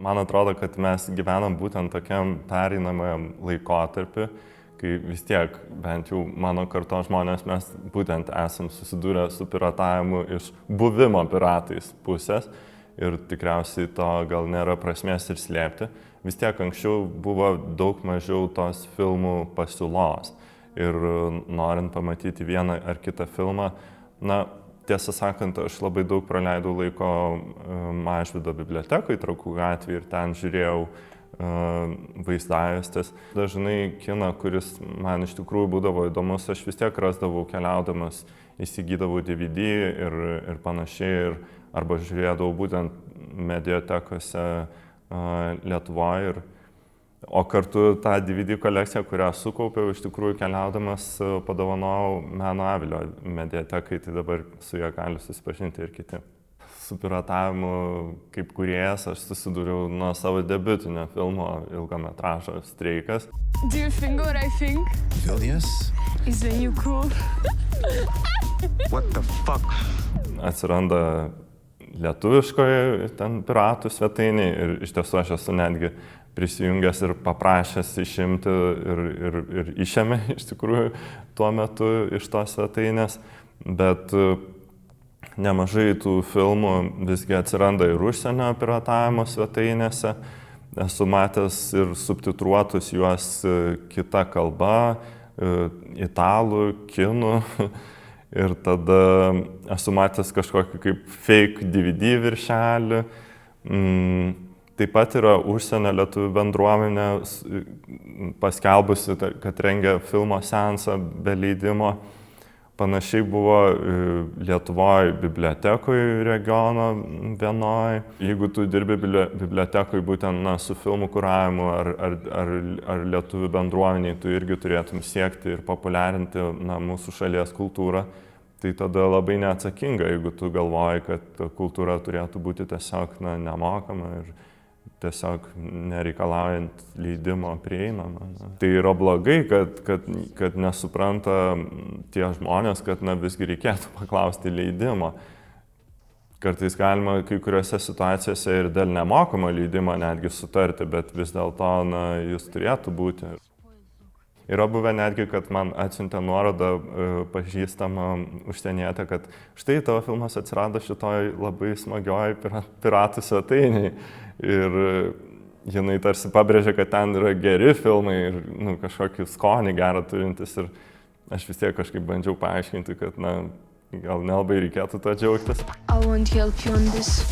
man atrodo, kad mes gyvenam būtent tokiam pereinamajam laikotarpiu, kai vis tiek, bent jau mano kartos žmonės, mes būtent esam susidūrę su piratavimu iš buvimo piratais pusės ir tikriausiai to gal nėra prasmės ir slėpti. Vis tiek anksčiau buvo daug mažiau tos filmų pasiūlos ir norint pamatyti vieną ar kitą filmą, na, tiesą sakant, aš labai daug praleidau laiko Mažvydo bibliotekoje, Trakų gatvėje ir ten žiūrėjau vaizdajuostes. Dažnai kiną, kuris man iš tikrųjų būdavo įdomus, aš vis tiek rasdavau keliaudamas, įsigydavau DVD ir panašiai, arba žiūrėdavau būtent mediatekose Lietuvoje. O kartu tą DVD kolekciją, kurią sukaupiau, iš tikrųjų keliaudamas padovanojau Meno Avilio mediatekai, tai dabar su ją gali susipažinti ir kiti. Su piratavimu kaip kūrėjas aš susidūriau nuo savo debiutinio filmo ilgometražo Streikas. Do you think what I think? Hell yes. Isn't you cool? What the fuck? Atsiranda lietuviškoje ten piratų svetainėje ir iš tiesų aš esu netgi prisijungęs ir paprašęs išimti ir išėmė iš tikrųjų tuo metu iš tos svetainės, bet nemažai tų filmų visgi atsiranda ir užsienio piratavimo svetainėse. Esu matęs ir subtitruotus juos kita kalba, italų, kinų. Ir tada esu matęs kažkokį kaip fake DVD viršelį. Taip pat yra užsienio lietuvių bendruomenė paskelbusi, kad rengia filmo seansą be leidimo. Panašiai buvo Lietuvoje bibliotekoje regiono vienoje. Jeigu tu dirbi bibliotekoje būtent su filmų kuravimu ar lietuvių bendruomeniai, tu irgi turėtum siekti ir populiarinti mūsų šalies kultūrą. Tai tada labai neatsakinga, jeigu tu galvoji, kad kultūra turėtų būti tiesiog nemokama ir tiesiog nereikalaujant leidimo prieinama. Tai yra blogai, kad nesupranta tie žmonės, kad visgi reikėtų paklausti leidimo. Kartais galima kai kuriuose situacijose ir dėl nemokamo leidimo netgi sutarti, bet vis dėlto jis turėtų būti. Yra buvę netgi, kad man atsiuntė nuorodą pažįstama užsienietė, kad štai tavo filmas atsirado šitoj labai smagioj piratų svetainėj. Ir jinai tarsi pabrėžė, kad ten yra geri filmai ir kažkokį skonį gerą turintis. Ir aš vis tiek kažkaip bandžiau paaiškinti, kad gal nelabai reikėtų to džiaugtis. I won't help you on this.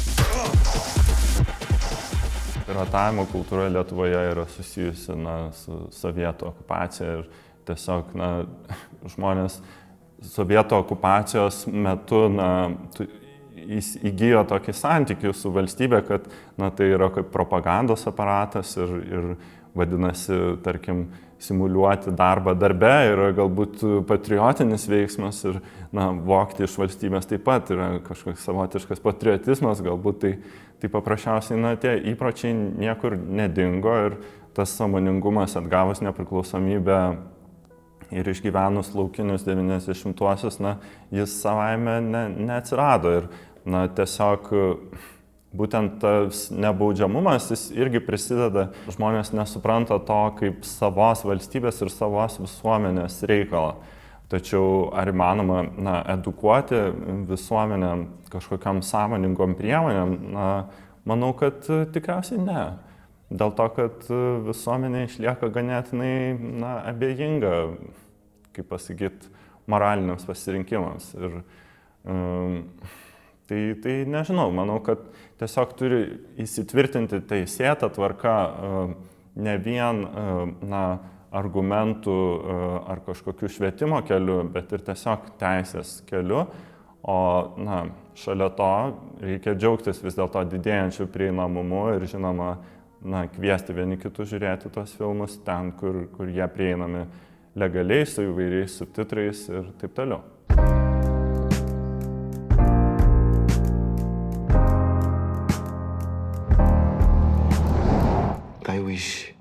Piratavimo kultūra Lietuvoje yra susijusi su sovietų okupacija ir tiesiog žmonės sovietų okupacijos metu įgijo tokį santykį su valstybė, kad tai yra kaip propagandos aparatas ir vadinasi, tarkim, simuliuoti darbą darbe yra galbūt patriotinis veiksmas ir vogti iš valstybės taip pat yra kažkoks savotiškas patriotizmas, galbūt tai paprasčiausiai tie įpročiai niekur nedingo ir tas sąmoningumas atgavus nepriklausomybę ir išgyvenus laukinius 90-uosius, jis savaime neatsirado ir tiesiog būtent tas nebaudžiamumas, jis irgi prisideda, žmonės nesupranta to kaip savos valstybės ir savos visuomenės reikalą. Tačiau ar įmanoma edukuoti visuomenę kažkokiam sąmoningom priemonėm? Manau, kad tikriausiai ne. Dėl to, kad visuomenė išlieka ganėtinai abejinga, kaip pasakyti, moraliniams pasirinkimams. Ir tai nežinau, manau, kad tiesiog turi įsitvirtinti teisėta tvarka ne vien argumentų ar kažkokių švietimo keliu, bet ir tiesiog teisės keliu. O šalia to reikia džiaugtis vis dėlto didėjančių prieinamumu ir žinoma, kviesti vieni kitus žiūrėti tos filmus ten, kur jie prieinami legaliai, su įvairiais subtitrais ir taip toliau. I wish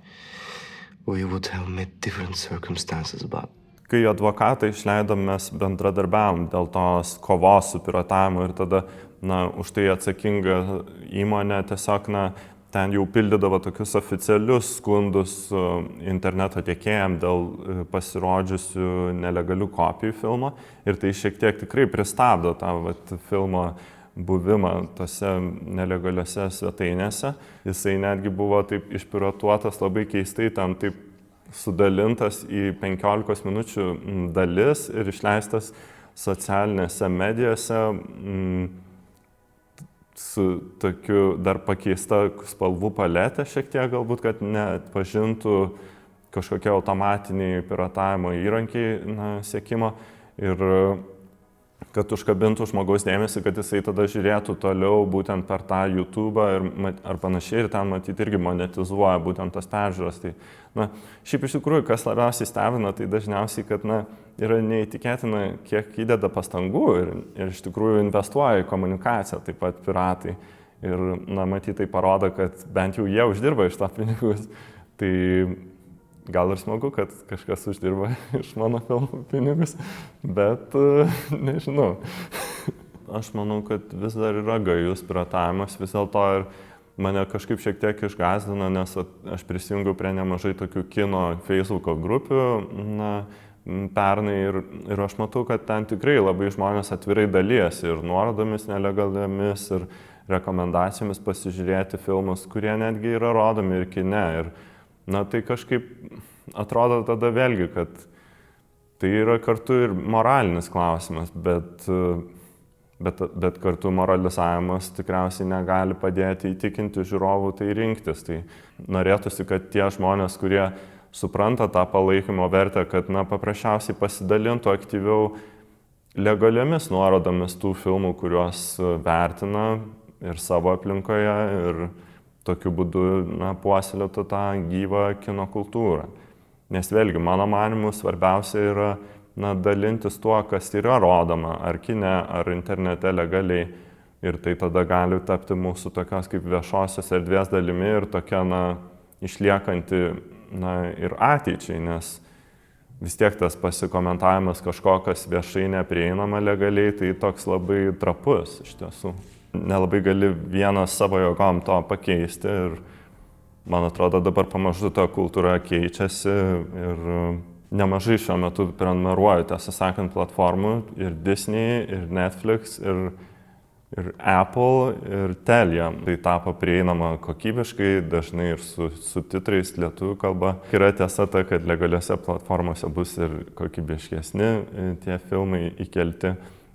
we would have met different circumstances, but... Kai advokatai išleidom, mes bendradarbiavom dėl tos kovos su piratavimu ir tada, už tai atsakinga įmonė tiesiog, ten jau pildydavo tokius oficialius skundus interneto tiekėjams dėl pasirodžiusių nelegalių kopijų filmo ir tai šiek tiek tikrai pristabdo tą filmo buvimą tose nelegaliuose svetainėse. Jisai netgi buvo taip išpiratuotas labai keistai, ten taip sudalintas į 15 minučių dalis ir išleistas socialinėse medijose su tokiu dar pakeista spalvų paletė šiek tiek galbūt, kad neatpažintų kažkokie automatiniai piratavimo įrankiai sekimo ir kad užkabintų žmogaus dėmesį, kad jisai tada žiūrėtų toliau būtent per tą YouTube ar panašiai ir ten matyti irgi monetizuoja būtent tas peržiūras. Tai, šiaip iš tikrųjų, kas labiausiai stebina, tai dažniausiai, kad yra neįtikėtina, kiek įdeda pastangų ir iš tikrųjų investuoja į komunikaciją taip pat piratai. Ir matyt, tai parodo, kad bent jau jie uždirba iš to pinigus. Tai gal ir smagu, kad kažkas uždirba iš mano filmų pinigus, bet nežinau. Aš manau, kad vis dar yra gajus piratavimas, vis dėlto ir mane kažkaip šiek tiek išgąsdino, nes aš prisijungiau prie nemažai tokių kino Facebook'o grupių pernai ir aš matau, kad ten tikrai labai žmonės atvirai dalyjasi ir nuorodomis nelegaliomis ir rekomendacijomis pasižiūrėti filmus, kurie netgi yra rodomi ir kine. Ir tai kažkaip atrodo tada vėlgi, kad tai yra kartu ir moralinis klausimas, bet kartu moralizavimas tikriausiai negali padėti įtikinti žiūrovų tai rinktis. Tai norėtųsi, kad tie žmonės, kurie supranta tą palaikymo vertę, kad paprasčiausiai pasidalintų aktyviau legaliomis nuorodomis tų filmų, kuriuos vertina ir savo aplinkoje ir tokiu būdu puoselėtų tą gyvą kino kultūrą. Nes vėlgi, mano manymu, svarbiausia yra dalintis tuo, kas yra rodoma ar kine, ar internete legaliai. Ir tai tada gali tapti mūsų tokios kaip viešosios erdvės dalimi ir tokia išliekanti ir ateičiai, nes vis tiek tas pasikomentavimas kažko, kas viešai neprieinama legaliai, tai toks labai trapus iš tiesų. Nelabai gali vienas savo jėgom to pakeisti ir man atrodo dabar pamažu ta kultūra keičiasi ir nemažai šiuo metu prenumeruoju, tiesą sakant, platformų ir Disney, ir Netflix, ir Apple, ir Telia. Tai tapo prieinama kokybiškai, dažnai ir su titrais lietuvių kalba. Yra tiesa ta, kad legaliuose platformose bus ir kokybiškesni tie filmai įkelti.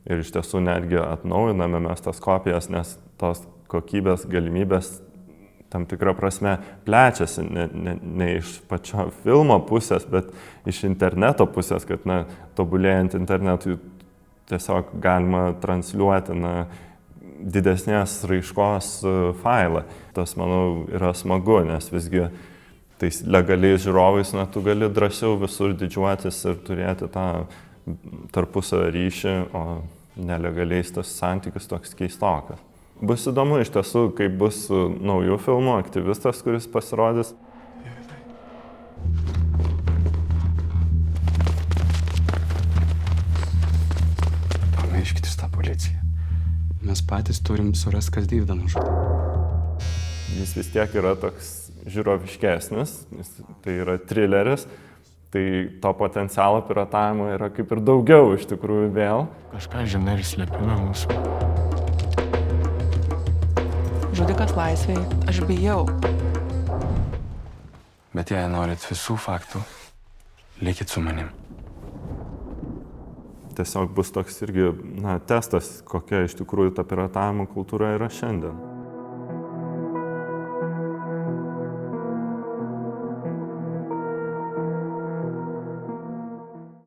Ir iš tiesų netgi atnaujiname mes tas kopijas, nes tos kokybės galimybės tam tikrą prasme plečiasi, ne iš pačio filmo pusės, bet iš interneto pusės, kad tobulėjant internetui tiesiog galima transliuoti didesnės raiškos failą. Tas, manau, yra smagu, nes visgi tais legaliais žiūrovais tu gali drąsiau visur didžiuotis ir turėti tą tarpusavio ryšį, o nelegaliais tas santykis toks keistokas. Bus įdomu iš tiesų, kaip bus su naujų filmų aktyvistas, kuris pasirodys. Pamirškite tą policiją. Mes patys turim surasti, kas Deividą nužudė. Jis vis tiek yra toks žiūroviškesnis, tai yra trileris. Tai to potencialo piratavimo yra kaip ir daugiau iš tikrųjų vėl. Kažką žinai ir slėpime mūsų. Žudikas laisvėje, aš bijau. Bet jei norit visų faktų, likit su manim. Tiesiog bus toks irgi testas, kokia iš tikrųjų ta piratavimo kultūra yra šiandien.